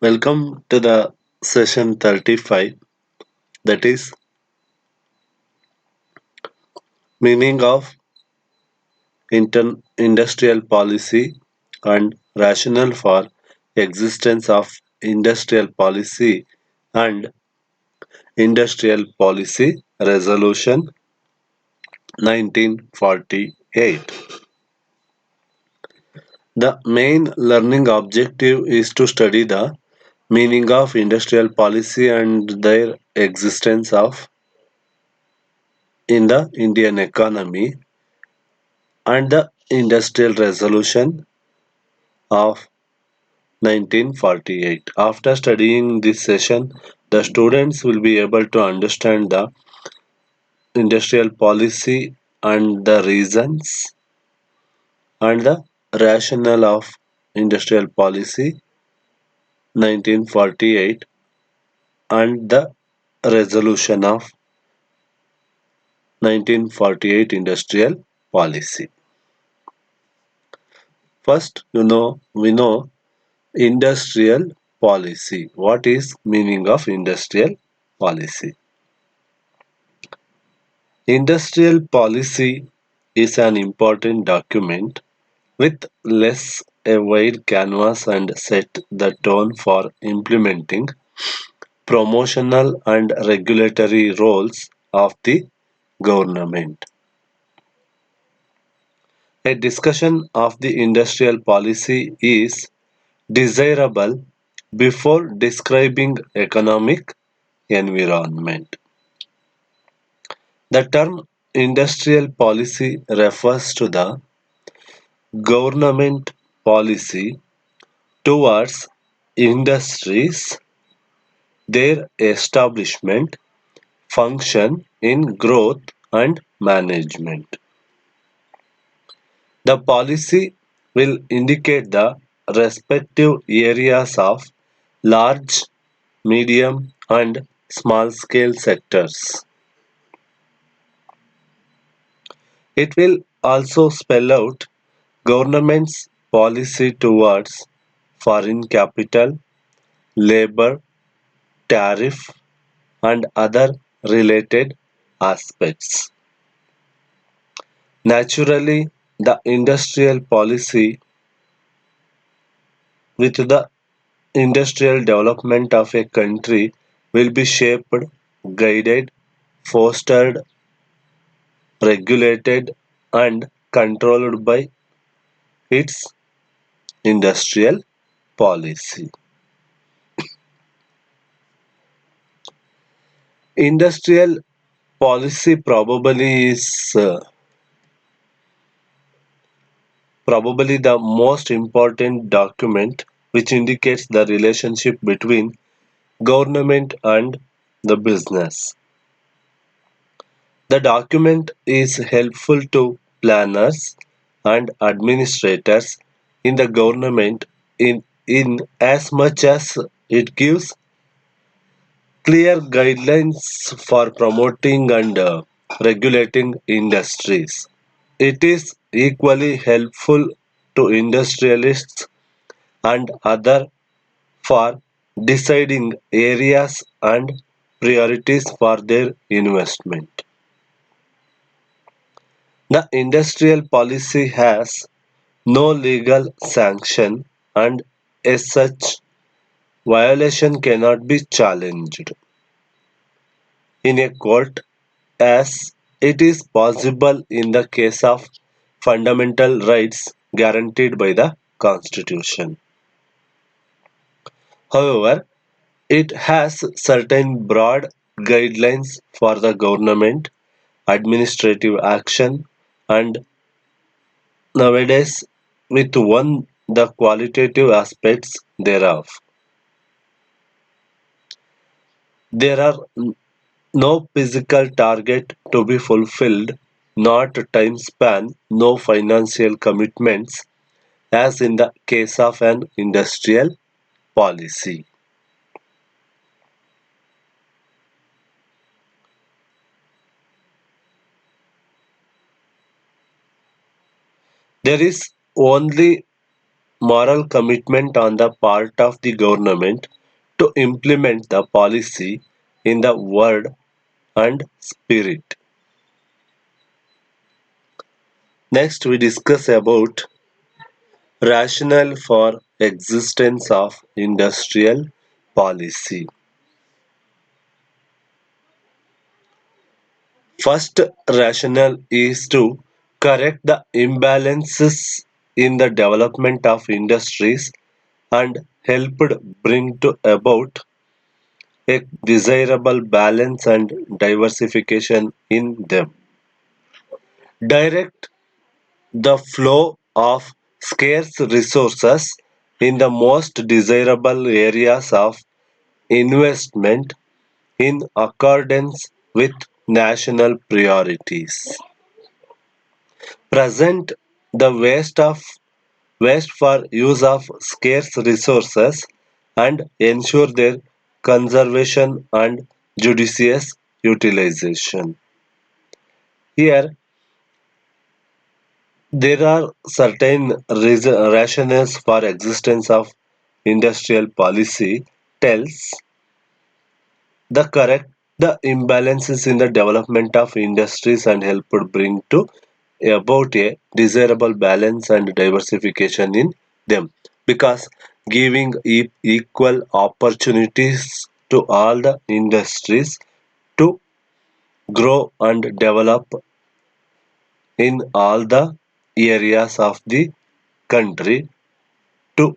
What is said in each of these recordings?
Welcome to the session 35, that is meaning of industrial policy and rationale for existence of industrial policy and industrial policy resolution 1948. The main learning objective is to study the meaning of industrial policy and their existence of in the Indian economy and the industrial resolution of 1948. After studying this session, the students will be able to understand the industrial policy and the reasons and the rationale of industrial policy 1948 and the resolution of 1948 industrial policy. First, we know industrial policy. What is meaning of industrial policy? Industrial policy is an important document with less a wide canvas and set the tone for implementing promotional and regulatory roles of the government. A discussion of the industrial policy is desirable before describing economic environment. The term industrial policy refers to the government policy towards industries, their establishment, function in growth and management. The policy will indicate the respective areas of large, medium, and small scale sectors. It will also spell out government's policy towards foreign capital, labor, tariff, and other related aspects. Naturally, the industrial policy with the industrial development of a country will be shaped, guided, fostered, regulated, and controlled by its industrial policy. Industrial policy probably the most important document which indicates the relationship between government and the business. The document is helpful to planners and administrators in the government in as much as it gives clear guidelines for promoting and regulating industries. It is equally helpful to industrialists and other for deciding areas and priorities for their investment. The industrial policy has no legal sanction and as such violation cannot be challenged in a court as it is possible in the case of fundamental rights guaranteed by the Constitution. However, it has certain broad guidelines for the government, administrative action, and nowadays with one the qualitative aspects thereof. There are no physical target to be fulfilled, not time span, no financial commitments, as in the case of an industrial policy. There is only moral commitment on the part of the government to implement the policy in the word and spirit. Next, we discuss about rationale for existence of industrial policy. First rationale is to correct the imbalances in the development of industries and helped bring to about a desirable balance and diversification in them. Direct the flow of scarce resources in the most desirable areas of investment in accordance with national priorities. Present the waste for use of scarce resources and ensure their conservation and judicious utilization. Here, there are certain rationales for existence of industrial policy tells the correct the imbalances in the development of industries and helped bring to about a desirable balance and diversification in them because giving equal opportunities to all the industries to grow and develop in all the areas of the country to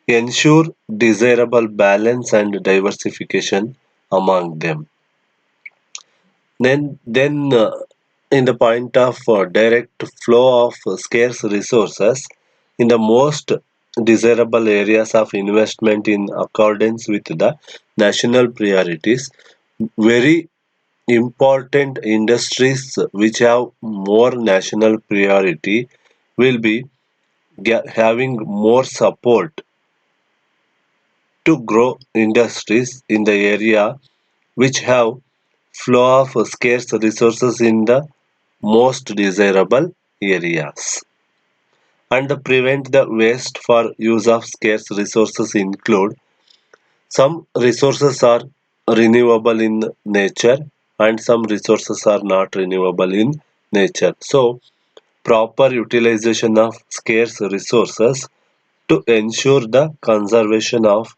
ensure desirable balance and diversification among them. Then in the point of direct flow of scarce resources in the most desirable areas of investment in accordance with the national priorities, very important industries which have more national priority will be having more support to grow industries in the area which have flow of scarce resources in the most desirable areas and prevent the waste for use of scarce resources include some resources are renewable in nature and some resources are not renewable in nature, so proper utilization of scarce resources to ensure the conservation of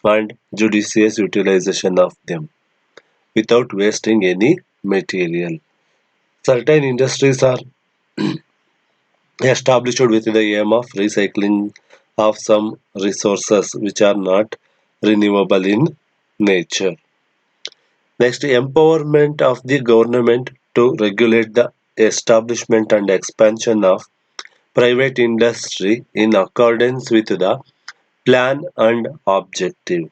and judicious utilization of them without wasting any material. Certain industries are established with the aim of recycling of some resources which are not renewable in nature. Next, empowerment of the government to regulate the establishment and expansion of private industry in accordance with the plan and objective.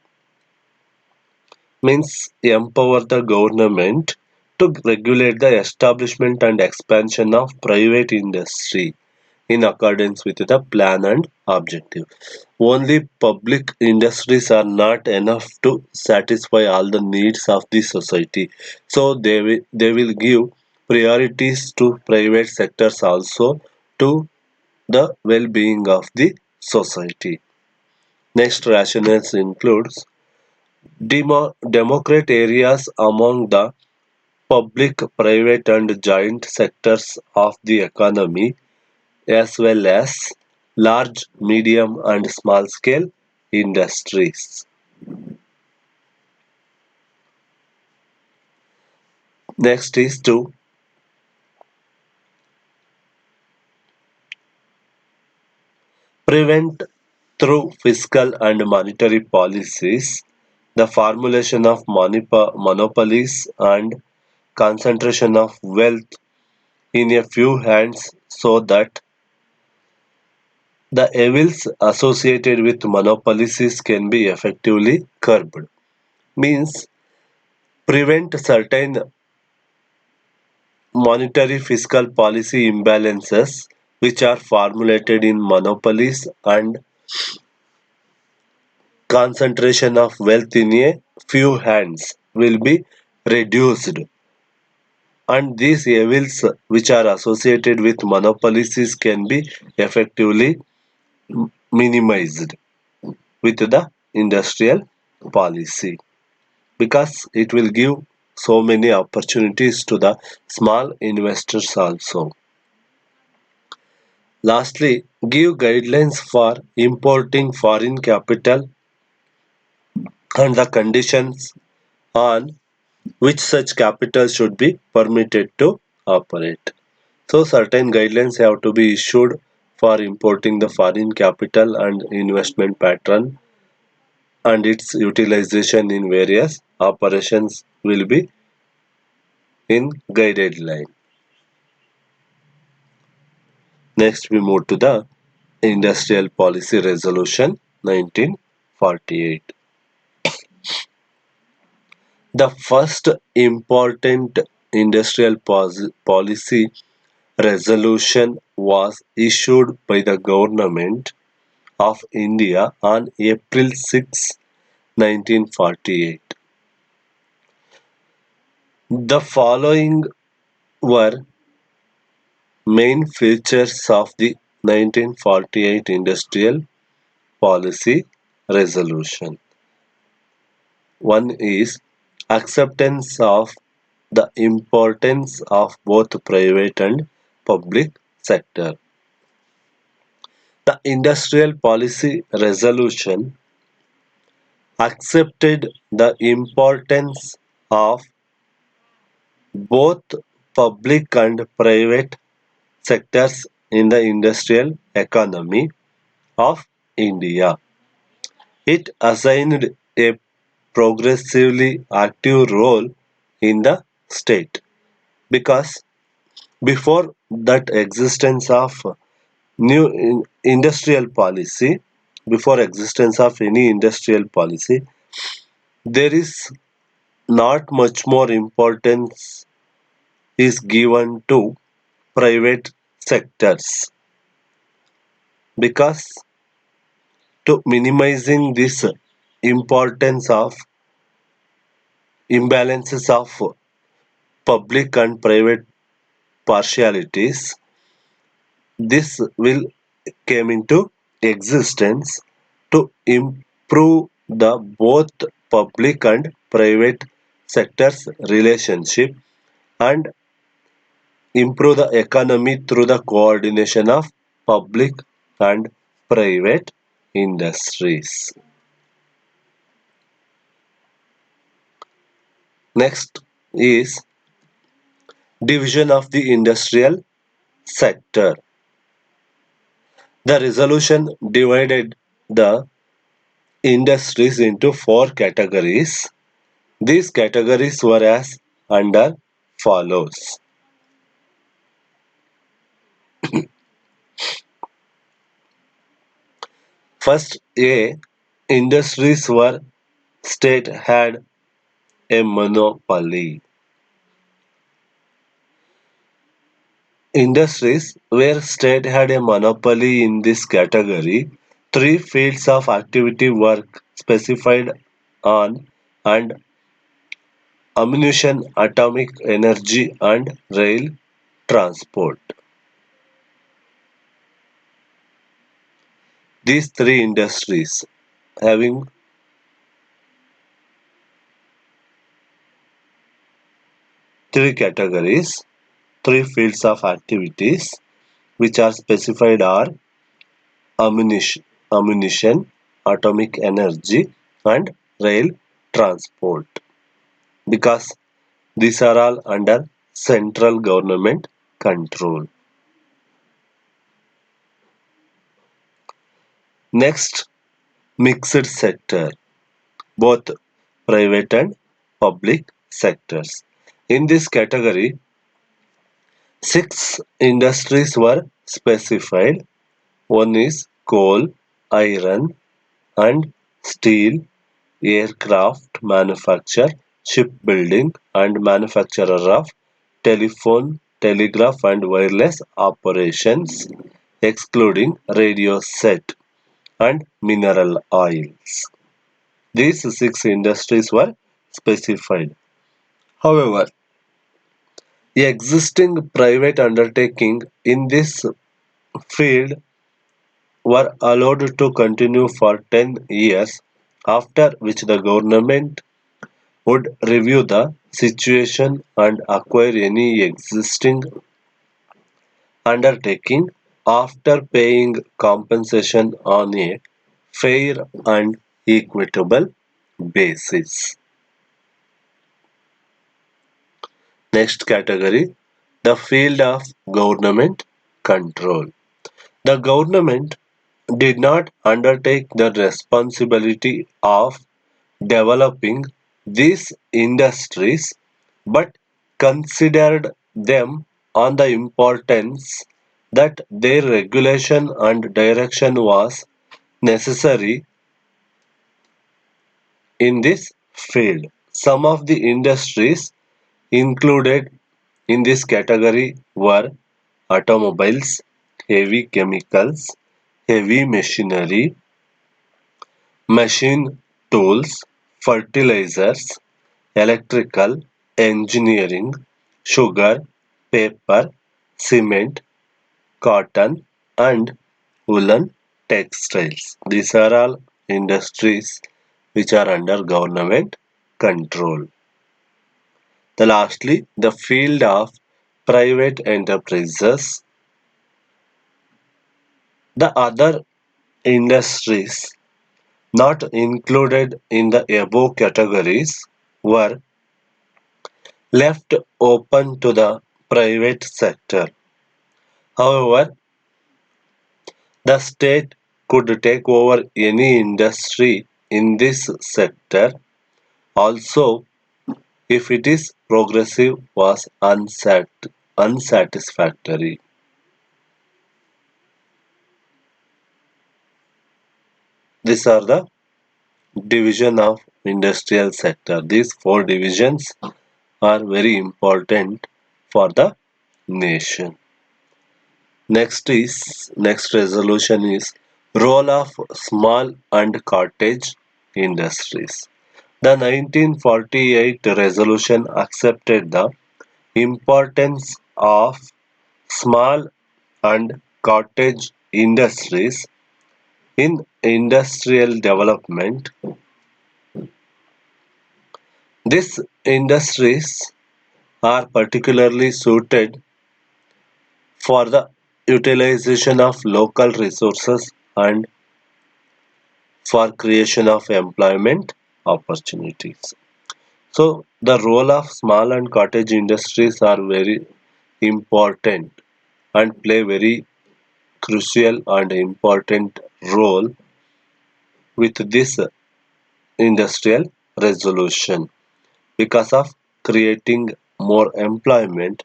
Means empower the government to regulate the establishment and expansion of private industry in accordance with the plan and objective. Only public industries are not enough to satisfy all the needs of the society. So they will give priorities to private sectors also to the well-being of the society. Next rationale includes democrate areas among the public, private and joint sectors of the economy as well as large, medium and small scale industries. Next is to prevent through fiscal and monetary policies the formulation of monopolies and concentration of wealth in a few hands so that the evils associated with monopolies can be effectively curbed. Means prevent certain monetary fiscal policy imbalances which are formulated in monopolies and concentration of wealth in a few hands will be reduced and these evils which are associated with monopolies can be effectively minimized with the industrial policy because it will give so many opportunities to the small investors also. Lastly, give guidelines for importing foreign capital and the conditions on which such capital should be permitted to operate. So certain guidelines have to be issued for importing the foreign capital and investment pattern, and its utilization in various operations will be in guided line. Next we move to the Industrial Policy Resolution 1948. The first important industrial policy resolution was issued by the Government of India on April 6, 1948. The following were main features of the 1948 Industrial Policy Resolution. One is acceptance of the importance of both private and public sector. The Industrial Policy Resolution accepted the importance of both public and private sectors in the industrial economy of India. It assigned a progressively active role in the state because before that existence of new industrial policy, before existence of any industrial policy, there is not much more importance is given to private sectors because to minimizing this importance of imbalances of public and private partialities, this will came into existence to improve the both public and private sectors relationship and improve the economy through the coordination of public and private industries. Next is division of the industrial sector. The resolution divided the industries into four categories. These categories were as under follows. First, A. Industries where state had a monopoly. Industries where state had a monopoly in this category, three fields of activity were specified on and ammunition, atomic energy and rail transport. These three industries having three categories, three fields of activities which are specified are ammunition, atomic energy and rail transport because these are all under central government control. Next, mixed sector, both private and public sectors. In this category, six industries were specified. One is coal, iron and steel, aircraft manufacture, shipbuilding and manufacturer of telephone, telegraph and wireless operations, excluding radio set and mineral oils. These six industries were specified. However, Existing private undertaking in this field were allowed to continue for 10 years, after which the government would review the situation and acquire any existing undertaking after paying compensation on a fair and equitable basis. Next category, the field of government control. The government did not undertake the responsibility of developing these industries but considered them on the importance that their regulation and direction was necessary in this field. Some of the industries included in this category were automobiles, heavy chemicals, heavy machinery, machine tools, fertilizers, electrical, engineering, sugar, paper, cement, cotton, and woolen textiles. These are all industries which are under government control. The lastly, the field of private enterprises. The other industries not included in the above categories were left open to the private sector. However, the state could take over any industry in this sector also if its progressive was unsatisfactory. These are the division of industrial sector. These four divisions are very important for the nation. Next resolution is role of small and cottage industries. The 1948 resolution accepted the importance of small and cottage industries in industrial development. These industries are particularly suited for the utilization of local resources and for creation of employment opportunities. So the role of small and cottage industries are very important and play very crucial and important role with this industrial resolution because of creating more employment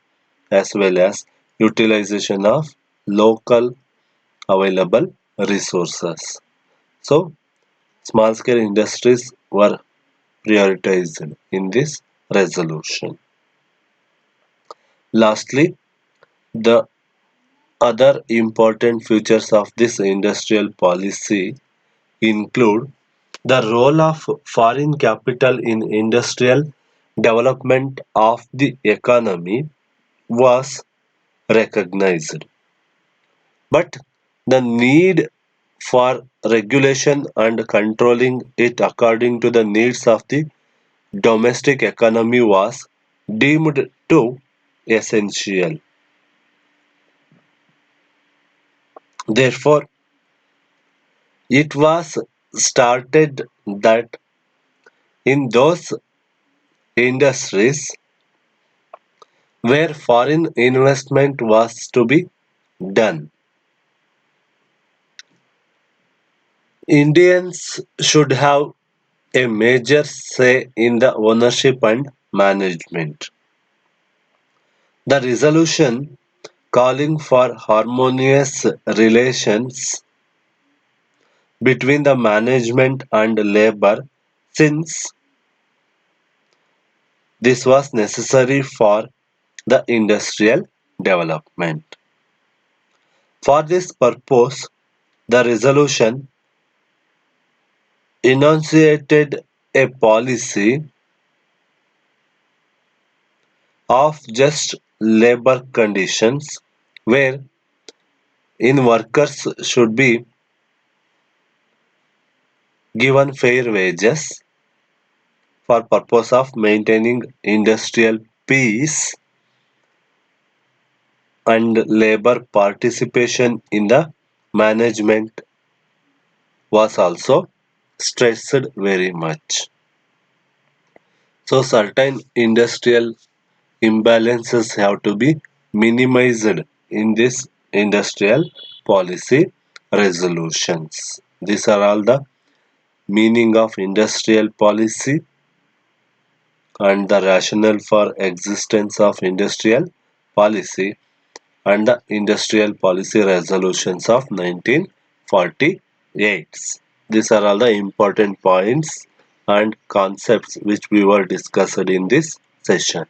as well as utilization of local available resources. So small scale industries were prioritized in this resolution. Lastly, the other important features of this industrial policy include the role of foreign capital in industrial development of the economy was recognized, but the need for regulation and controlling it according to the needs of the domestic economy was deemed to essential. Therefore, it was started that in those industries where foreign investment was to be done, Indians should have a major say in the ownership and management. The resolution calling for harmonious relations between the management and labor, since this was necessary for the industrial development. For this purpose, the resolution enunciated a policy of just labor conditions where in workers should be given fair wages for purpose of maintaining industrial peace and labor participation in the management was also stressed very much. So certain industrial imbalances have to be minimized in this industrial policy resolutions. These are all the meaning of industrial policy and the rationale for existence of industrial policy and the industrial policy resolutions of 1948. These are all the important points and concepts which we were discussed in this session.